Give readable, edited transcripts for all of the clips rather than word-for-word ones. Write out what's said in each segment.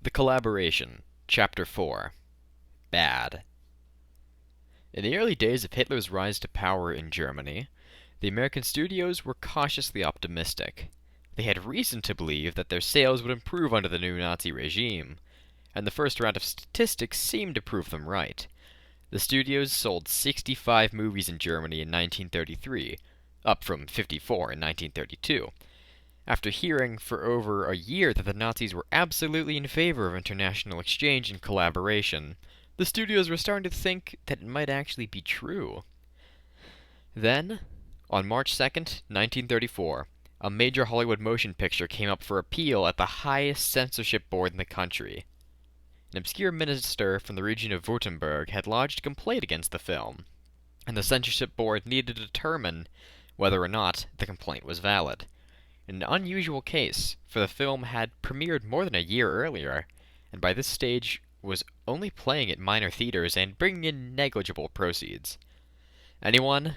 The Collaboration, Chapter 4. Bad. In the early days of Hitler's rise to power in Germany, the American studios were cautiously optimistic. They had reason to believe that their sales would improve under the new Nazi regime, and the first round of statistics seemed to prove them right. The studios sold 65 movies in Germany in 1933, up from 54 in 1932. After hearing for over a year that the Nazis were absolutely in favor of international exchange and collaboration, the studios were starting to think that it might actually be true. Then, on March 2nd, 1934, a major Hollywood motion picture came up for appeal at the highest censorship board in the country. An obscure minister from the region of Württemberg had lodged a complaint against the film, and the censorship board needed to determine whether or not the complaint was valid. An unusual case, for the film had premiered more than a year earlier, and by this stage was only playing at minor theaters and bringing in negligible proceeds. Anyone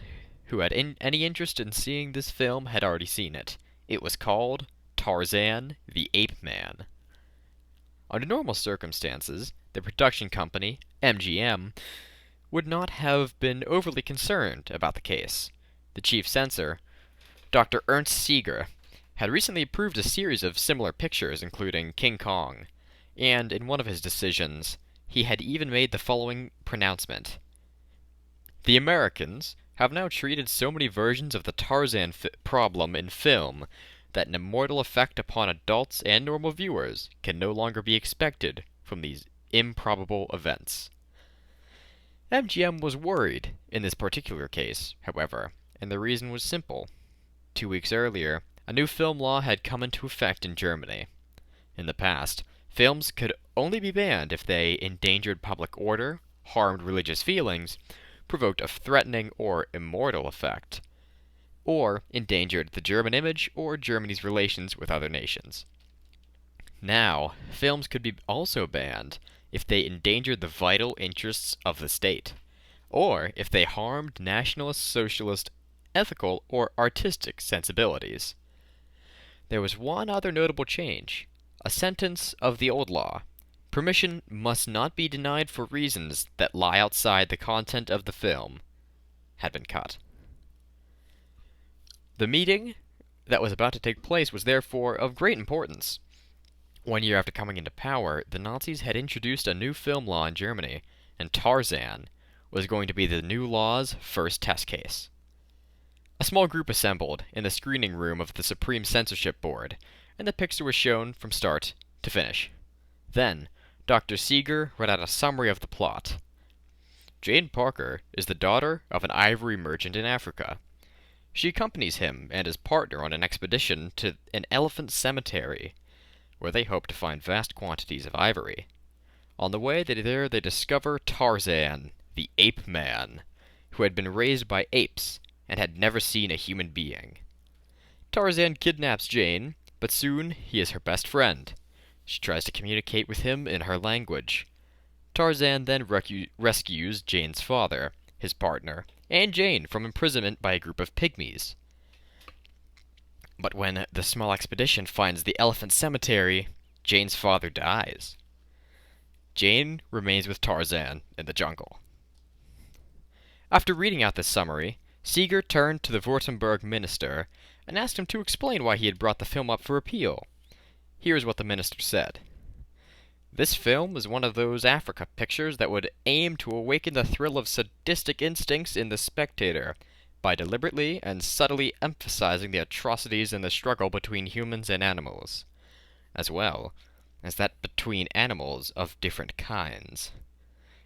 who had any interest in seeing this film had already seen it. It was called Tarzan the Ape Man. Under normal circumstances, the production company, MGM, would not have been overly concerned about the case. The chief censor, Dr. Ernst Seeger, had recently approved a series of similar pictures, including King Kong, and in one of his decisions, he had even made the following pronouncement. The Americans have now treated so many versions of the Tarzan problem in film that an immortal effect upon adults and normal viewers can no longer be expected from these improbable events. MGM was worried in this particular case, however, and the reason was simple. 2 weeks earlier, a new film law had come into effect in Germany. In the past, films could only be banned if they endangered public order, harmed religious feelings, provoked a threatening or immortal effect, or endangered the German image or Germany's relations with other nations. Now, films could be also banned if they endangered the vital interests of the state, or if they harmed nationalist, socialist, ethical, or artistic sensibilities. There was one other notable change, a sentence of the old law. Permission must not be denied for reasons that lie outside the content of the film had been cut. The meeting that was about to take place was therefore of great importance. 1 year after coming into power, the Nazis had introduced a new film law in Germany, and Tarzan was going to be the new law's first test case. A small group assembled in the screening room of the Supreme Censorship Board, and the picture was shown from start to finish. Then, Dr. Seeger read out a summary of the plot. Jane Parker is the daughter of an ivory merchant in Africa. She accompanies him and his partner on an expedition to an elephant cemetery, where they hope to find vast quantities of ivory. On the way there they discover Tarzan, the Ape Man, who had been raised by apes and had never seen a human being. Tarzan kidnaps Jane, but soon he is her best friend. She tries to communicate with him in her language. Tarzan then rescues Jane's father, his partner, and Jane from imprisonment by a group of pygmies. But when the small expedition finds the elephant cemetery, Jane's father dies. Jane remains with Tarzan in the jungle. After reading out this summary, Seeger turned to the Württemberg minister and asked him to explain why he had brought the film up for appeal. Here is what the minister said. This film is one of those Africa pictures that would aim to awaken the thrill of sadistic instincts in the spectator by deliberately and subtly emphasizing the atrocities in the struggle between humans and animals, as well as that between animals of different kinds.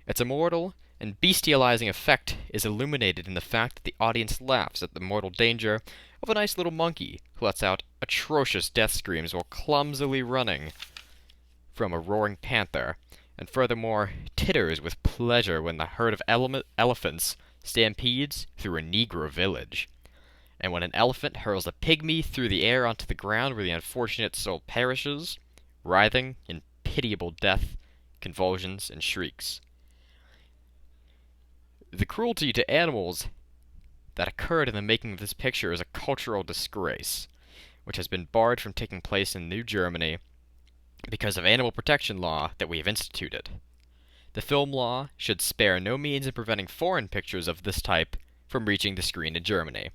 Its immortal and bestializing effect is illuminated in the fact that the audience laughs at the mortal danger of a nice little monkey who lets out atrocious death screams while clumsily running from a roaring panther, and furthermore titters with pleasure when the herd of elephants stampedes through a Negro village, and when an elephant hurls a pygmy through the air onto the ground where the unfortunate soul perishes, writhing in pitiable death, convulsions, and shrieks. The cruelty to animals that occurred in the making of this picture is a cultural disgrace, which has been barred from taking place in New Germany because of animal protection law that we have instituted. The film law should spare no means in preventing foreign pictures of this type from reaching the screen in Germany,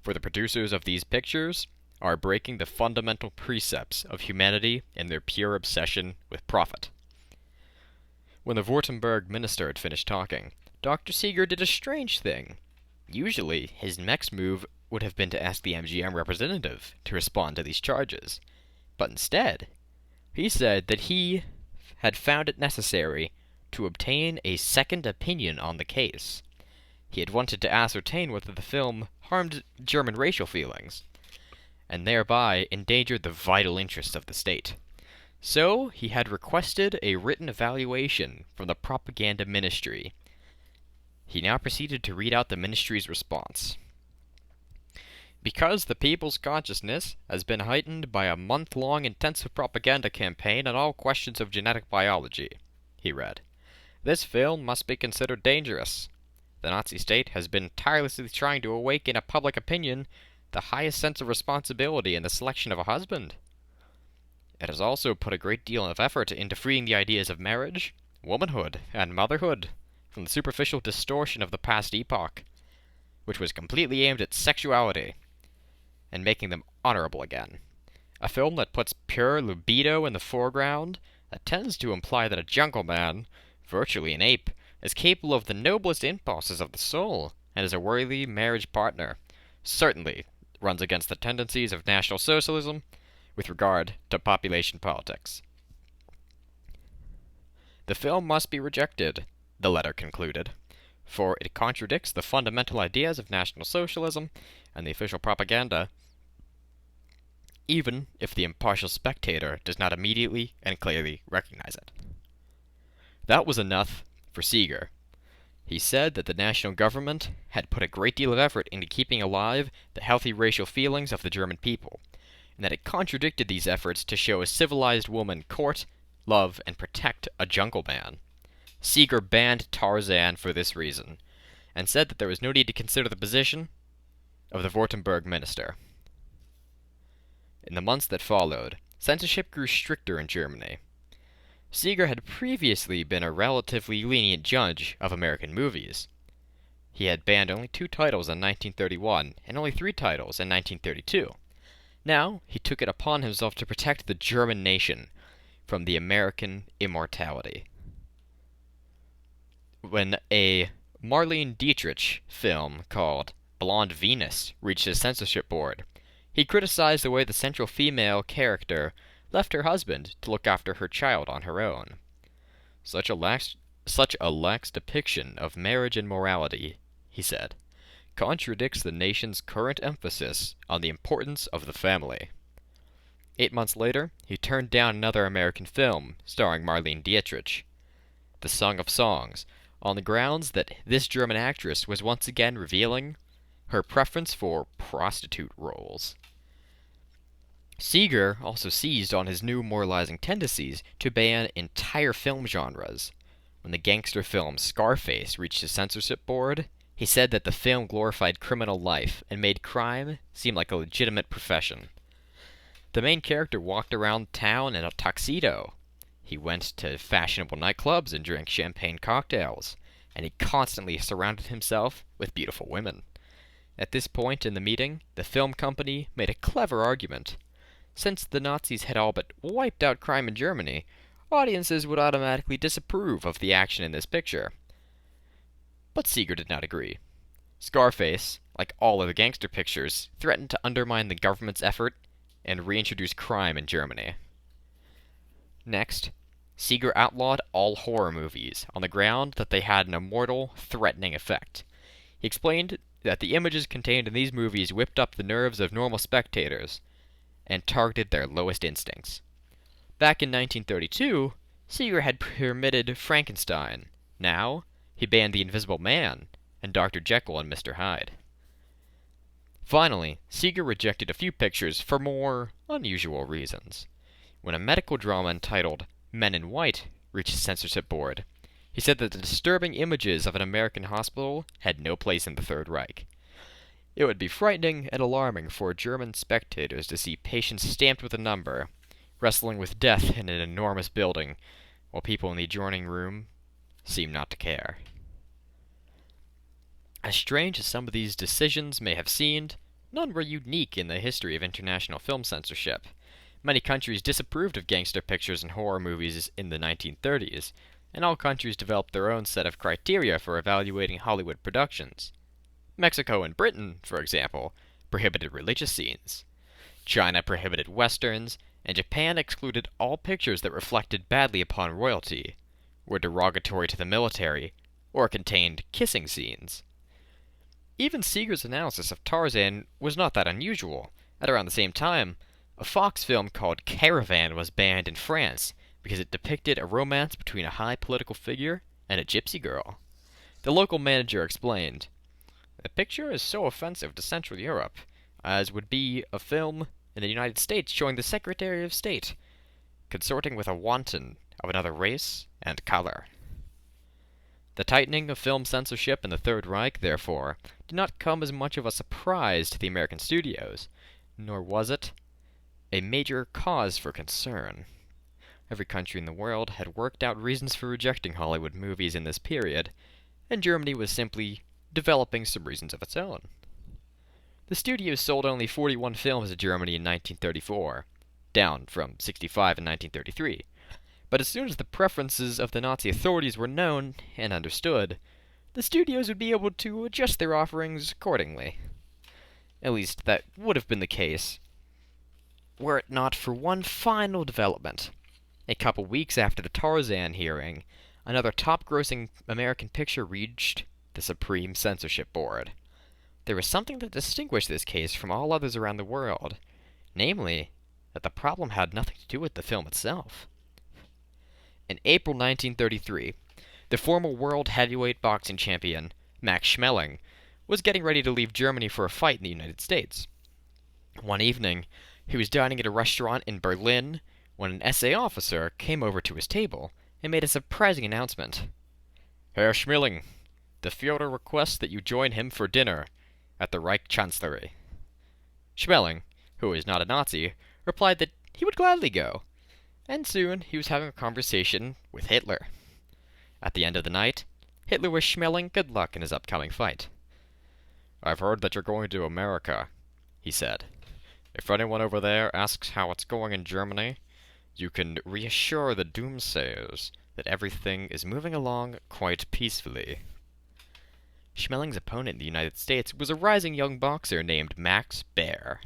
for the producers of these pictures are breaking the fundamental precepts of humanity in their pure obsession with profit. When the Württemberg minister had finished talking, Dr. Seeger did a strange thing. Usually, his next move would have been to ask the MGM representative to respond to these charges. But instead, he said that he had found it necessary to obtain a second opinion on the case. He had wanted to ascertain whether the film harmed German racial feelings, and thereby endangered the vital interests of the state. So he had requested a written evaluation from the propaganda ministry. He now proceeded to read out the ministry's response. Because the people's consciousness has been heightened by a month-long intensive propaganda campaign on all questions of genetic biology, he read, this film must be considered dangerous. The Nazi state has been tirelessly trying to awaken a public opinion the highest sense of responsibility in the selection of a husband. It has also put a great deal of effort into freeing the ideas of marriage, womanhood, and motherhood from the superficial distortion of the past epoch, which was completely aimed at sexuality, and making them honorable again. A film that puts pure libido in the foreground, that tends to imply that a jungle man, virtually an ape, is capable of the noblest impulses of the soul, and is a worthy marriage partner, certainly runs against the tendencies of National Socialism with regard to population politics. The film must be rejected, the letter concluded, for it contradicts the fundamental ideas of National Socialism and the official propaganda, even if the impartial spectator does not immediately and clearly recognize it. That was enough for Seeger. He said that the national government had put a great deal of effort into keeping alive the healthy racial feelings of the German people, and that it contradicted these efforts to show a civilized woman court, love, and protect a jungle man. Seeger banned Tarzan for this reason, and said that there was no need to consider the position of the Württemberg minister. In the months that followed, censorship grew stricter in Germany. Seeger had previously been a relatively lenient judge of American movies. He had banned only 2 titles in 1931 and only 3 titles in 1932. Now, he took it upon himself to protect the German nation from the American immortality. When a Marlene Dietrich film called Blonde Venus reached his censorship board, he criticized the way the central female character left her husband to look after her child on her own. Such a lax depiction of marriage and morality, he said, contradicts the nation's current emphasis on the importance of the family. 8 months later, he turned down another American film starring Marlene Dietrich, The Song of Songs, on the grounds that this German actress was once again revealing her preference for prostitute roles. Seeger also seized on his new moralizing tendencies to ban entire film genres. When the gangster film Scarface reached his censorship board, he said that the film glorified criminal life and made crime seem like a legitimate profession. The main character walked around town in a tuxedo. He went to fashionable nightclubs and drank champagne cocktails, and he constantly surrounded himself with beautiful women. At this point in the meeting, the film company made a clever argument. Since the Nazis had all but wiped out crime in Germany, audiences would automatically disapprove of the action in this picture. But Seeger did not agree. Scarface, like all other gangster pictures, threatened to undermine the government's effort and reintroduce crime in Germany. Next, Seeger outlawed all horror movies on the ground that they had an immortal, threatening effect. He explained that the images contained in these movies whipped up the nerves of normal spectators and targeted their lowest instincts. Back in 1932, Seeger had permitted Frankenstein. Now, he banned The Invisible Man and Dr. Jekyll and Mr. Hyde. Finally, Seeger rejected a few pictures for more unusual reasons. When a medical drama entitled Men in White reached his censorship board, he said that the disturbing images of an American hospital had no place in the Third Reich. It would be frightening and alarming for German spectators to see patients stamped with a number, wrestling with death in an enormous building, while people in the adjoining room seem not to care. As strange as some of these decisions may have seemed, none were unique in the history of international film censorship. Many countries disapproved of gangster pictures and horror movies in the 1930s, and all countries developed their own set of criteria for evaluating Hollywood productions. Mexico and Britain, for example, prohibited religious scenes. China prohibited westerns, and Japan excluded all pictures that reflected badly upon royalty, were derogatory to the military, or contained kissing scenes. Even Seeger's analysis of Tarzan was not that unusual. At around the same time, a Fox film called Caravan was banned in France because it depicted a romance between a high political figure and a gypsy girl. The local manager explained, "The picture is so offensive to Central Europe, as would be a film in the United States showing the Secretary of State consorting with a wanton of another race and color." The tightening of film censorship in the Third Reich, therefore, did not come as much of a surprise to the American studios, nor was it a major cause for concern. Every country in the world had worked out reasons for rejecting Hollywood movies in this period, and Germany was simply developing some reasons of its own. The studios sold only 41 films to Germany in 1934, down from 65 in 1933. But as soon as the preferences of the Nazi authorities were known and understood, the studios would be able to adjust their offerings accordingly. At least, that would have been the case, were it not for one final development. A couple weeks after the Tarzan hearing, another top-grossing American picture reached the Supreme Censorship Board. There was something that distinguished this case from all others around the world, namely, that the problem had nothing to do with the film itself. In April 1933, the former world heavyweight boxing champion, Max Schmeling, was getting ready to leave Germany for a fight in the United States. One evening, he was dining at a restaurant in Berlin when an SA officer came over to his table and made a surprising announcement. "Herr Schmeling, the Führer requests that you join him for dinner at the Reich Chancellery." Schmeling, who was not a Nazi, replied that he would gladly go, and soon he was having a conversation with Hitler. At the end of the night, Hitler wished Schmeling good luck in his upcoming fight. "I've heard that you're going to America," he said. "If anyone over there asks how it's going in Germany, you can reassure the doomsayers that everything is moving along quite peacefully." Schmeling's opponent in the United States was a rising young boxer named Max Baer.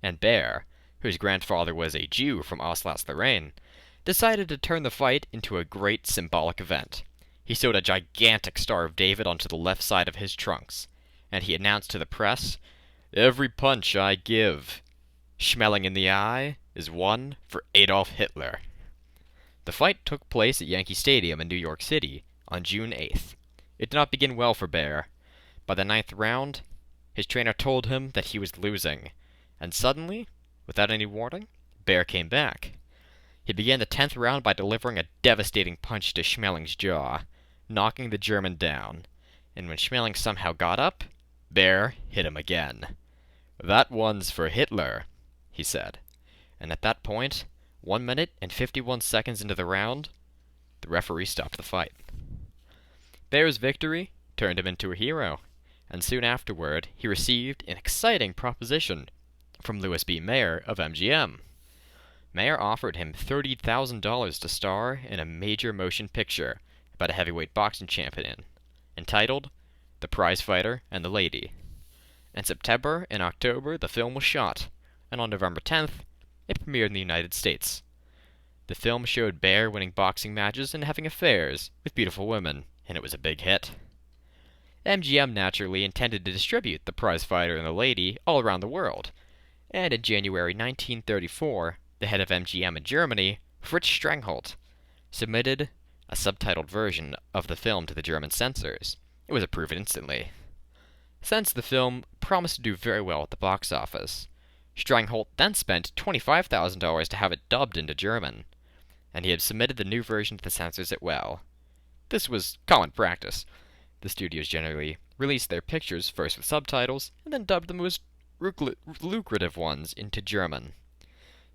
And Baer, whose grandfather was a Jew from Alsace-Lorraine, decided to turn the fight into a great symbolic event. He sewed a gigantic Star of David onto the left side of his trunks, and he announced to the press, "Every punch I give Schmeling in the eye is one for Adolf Hitler." The fight took place at Yankee Stadium in New York City on June 8th. It did not begin well for Baer. By the 9th round, his trainer told him that he was losing, and suddenly, without any warning, Baer came back. He began the 10th round by delivering a devastating punch to Schmeling's jaw, knocking the German down, and when Schmeling somehow got up, Baer hit him again. "That one's for Hitler," he said, and at that point, 1 minute and 51 seconds into the round, the referee stopped the fight. Baer's victory turned him into a hero, and soon afterward he received an exciting proposition from Louis B. Mayer of MGM. Mayer offered him $30,000 to star in a major motion picture about a heavyweight boxing champion, entitled The Prizefighter and the Lady. In September and October, the film was shot, and on November 10th, it premiered in the United States. The film showed Baer winning boxing matches and having affairs with beautiful women, and it was a big hit. MGM naturally intended to distribute The Prizefighter and the Lady all around the world, and in January 1934, the head of MGM in Germany, Fritz Strangholt, submitted a subtitled version of the film to the German censors. It was approved instantly. Since the film promised to do very well at the box office, Strangholt then spent $25,000 to have it dubbed into German, and he had submitted the new version to the censors as well. This was common practice. The studios generally released their pictures first with subtitles, and then dubbed the most lucrative ones into German.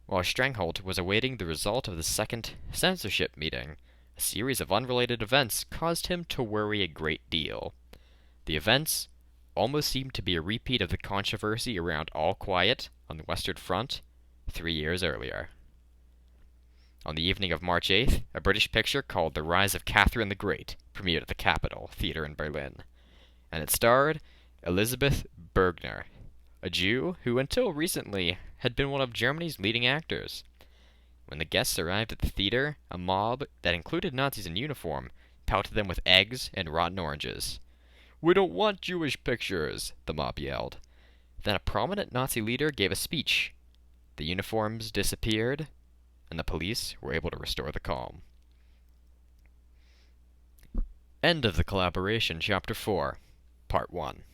While Strangholt was awaiting the result of the second censorship meeting, a series of unrelated events caused him to worry a great deal. The events almost seemed to be a repeat of the controversy around All Quiet on the Western Front 3 years earlier. On the evening of March 8th, a British picture called The Rise of Catherine the Great premiered at the Capitol Theater in Berlin, and it starred Elisabeth Bergner, a Jew who until recently had been one of Germany's leading actors. When the guests arrived at the theater, a mob that included Nazis in uniform pelted them with eggs and rotten oranges. "We don't want Jewish pictures," the mob yelled. Then a prominent Nazi leader gave a speech. The uniforms disappeared, and the police were able to restore the calm. End of the collaboration, Chapter 4, Part 1.